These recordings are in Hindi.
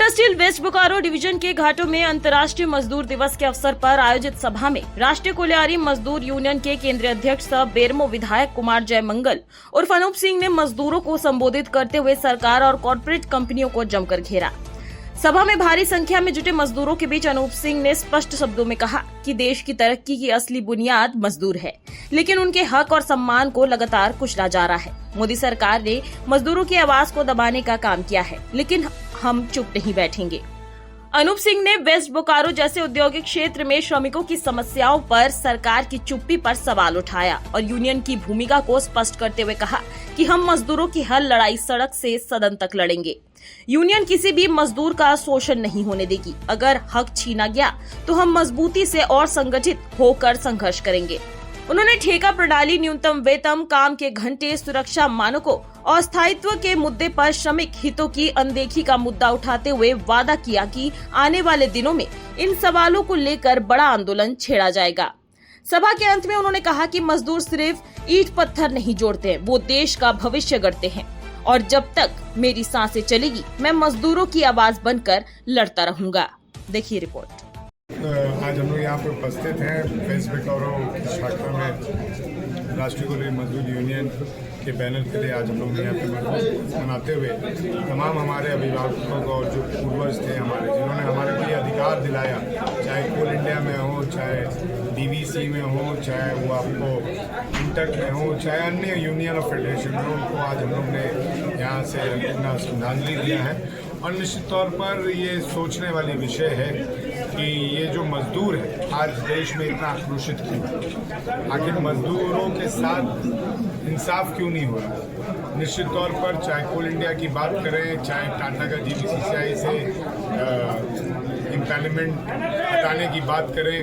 Tata steel west Bokaro division के घाटों में अंतर्राष्ट्रीय मजदूर दिवस के अवसर पर आयोजित सभा में राष्ट्रीय कोलियारी मजदूर यूनियन के केंद्रीय अध्यक्ष सह बेरमो विधायक कुमार जयमंगल उर्फ अनूप सिंह ने मजदूरों को संबोधित करते हुए सरकार और कॉर्पोरेट कंपनियों को जमकर घेरा। सभा में भारी संख्या में जुटे मजदूरों के बीच अनूप सिंह ने स्पष्ट शब्दों में कहा कि देश की तरक्की की असली बुनियाद मजदूर है, लेकिन उनके हक और सम्मान को लगातार कुचला जा रहा है। मोदी सरकार ने मजदूरों की आवाज को दबाने का काम किया है, लेकिन हम चुप नहीं बैठेंगे। अनूप सिंह ने वेस्ट बोकारो जैसे औद्योगिक क्षेत्र में श्रमिकों की समस्याओं पर सरकार की चुप्पी पर सवाल उठाया और यूनियन की भूमिका को स्पष्ट करते हुए कहा कि हम मजदूरों की हर लड़ाई सड़क से सदन तक लड़ेंगे। यूनियन किसी भी मजदूर का शोषण नहीं होने देगी। अगर हक छीना गया तो हम मजबूती से और संगठित होकर संघर्ष करेंगे। उन्होंने ठेका प्रणाली, न्यूनतम वेतन, काम के घंटे, सुरक्षा मानकों और स्थायित्व के मुद्दे पर श्रमिक हितों की अनदेखी का मुद्दा उठाते हुए वादा किया कि आने वाले दिनों में इन सवालों को लेकर बड़ा आंदोलन छेड़ा जाएगा। सभा के अंत में उन्होंने कहा कि मजदूर सिर्फ ईंट पत्थर नहीं जोड़ते हैं, वो देश का भविष्य गढ़ते हैं और जब तक मेरी सांसें चलेगी मैं मजदूरों की आवाज बनकर लड़ता रहूंगा। देखिए रिपोर्ट। आज हम लोग यहाँ पर उपस्थित हैं वेस्ट बोकारो की शाखा में राष्ट्रीय कोलियारी मजदूर यूनियन के बैनर के लिए। आज हम लोग यहाँ पे मनाते हुए तमाम हमारे अभिभावकों को और जो पूर्वज थे हमारे, जिन्होंने हमारे को ये अधिकार दिलाया, चाहे कोल इंडिया में हो, चाहे डीवीसी में हो, चाहे वो आपको इंटक में हो, चाहे अन्य यूनियन और फेडरेशन में, उनको आज हम लोग ने यहाँ से अपना श्रद्धांजलि दिया है। और निश्चित तौर पर ये सोचने वाली विषय है कि ये जो मजदूर है आज देश में इतना आक्रोशित क्यों, आखिर मजदूरों के साथ इंसाफ क्यों नहीं हो रहा। निश्चित तौर पर चाहे कोल इंडिया की बात करें, चाहे टाटा का जीवीसीसीआई से इम्पैनलमेंट हटाने की बात करें,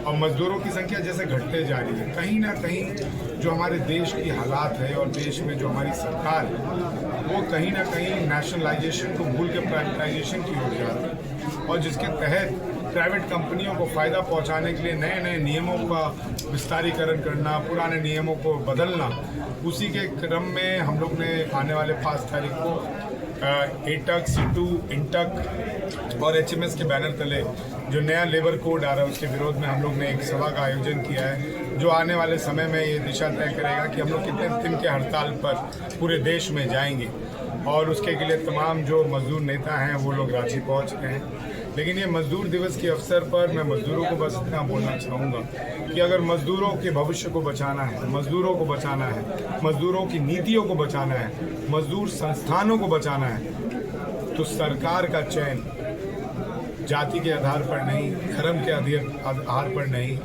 और मजदूरों की संख्या जैसे घटते जा रही है, कहीं ना कहीं जो हमारे देश की हालात है और देश में जो हमारी सरकार है वो कहीं ना कहीं नेशनलाइजेशन को भूल के प्राइवेटाइजेशन की ओर जा रही है, और जिसके तहत प्राइवेट कंपनियों को फ़ायदा पहुंचाने के लिए नए नए नियमों का विस्तारीकरण करना, पुराने नियमों को बदलना, उसी के क्रम में हम लोग ने आने वाले 5 तारीख को एटक, सीटू, इंटक और एचएमएस के बैनर तले जो नया लेबर कोड आ रहा है उसके विरोध में हम लोग ने एक सभा का आयोजन किया है, जो आने वाले समय में ये दिशा तय करेगा कि हम लोग कितने दिन के हड़ताल पर पूरे देश में जाएंगे। और उसके लिए तमाम जो मजदूर नेता हैं वो लोग रांची पहुंच रहे हैं। लेकिन ये मजदूर दिवस के अवसर पर मैं मजदूरों को बस इतना बोलना चाहूँगा कि अगर मजदूरों के भविष्य को बचाना है, मजदूरों को बचाना है, मजदूरों की नीतियों को बचाना है, मजदूर संस्थानों को बचाना है, तो सरकार का चयन जाति के आधार पर नहीं, धर्म के आधार पर नहीं,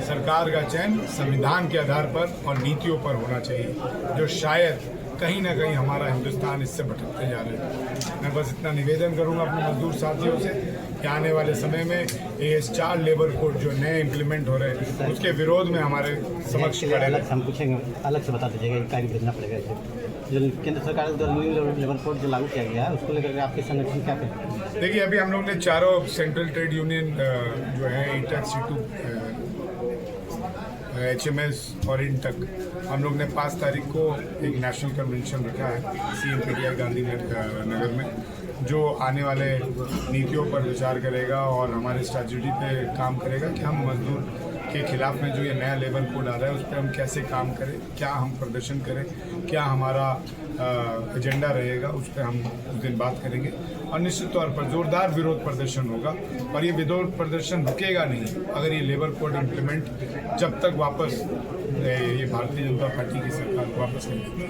सरकार का चयन संविधान के आधार पर और नीतियों पर होना चाहिए, जो शायद कहीं ना कहीं हमारा हिंदुस्तान इससे भटकते जा रहे हैं। मैं बस इतना निवेदन करूंगा अपने मजदूर साथियों से कि आने वाले समय में AS4 लेबर कोड जो नए इम्प्लीमेंट हो रहे हैं उसके विरोध में हमारे समक्ष खड़े अलग हम पूछेंगे, अलग से बता दीजिएगा, कार्य भेजना पड़ेगा। जो केंद्र सरकार द्वारा न्यू लेबर कोड जो लागू किया गया है उसको लेकर आपके संगठन क्या करें? देखिए, अभी हम लोग ने चारों सेंट्रल ट्रेड यूनियन जो है इंटक, सीटू, HMS और इंटक, हम लोग ने 5 तारीख को एक नेशनल कन्वेंशन रखा है CMPTI गांधी नगर में, जो आने वाले नीतियों पर विचार करेगा और हमारे स्ट्रैटेजी पे काम करेगा कि हम मजदूर के खिलाफ में जो ये नया लेबर कोड आ रहा है उस पर हम कैसे काम करें, क्या हम प्रदर्शन करें, क्या हमारा एजेंडा रहेगा, उस पर हम उस दिन बात करेंगे। और निश्चित तौर पर जोरदार विरोध प्रदर्शन होगा और ये विरोध प्रदर्शन रुकेगा नहीं अगर ये लेबर कोड इम्प्लीमेंट जब तक वापस ये भारतीय जनता पार्टी की सरकार को वापस नहीं देती।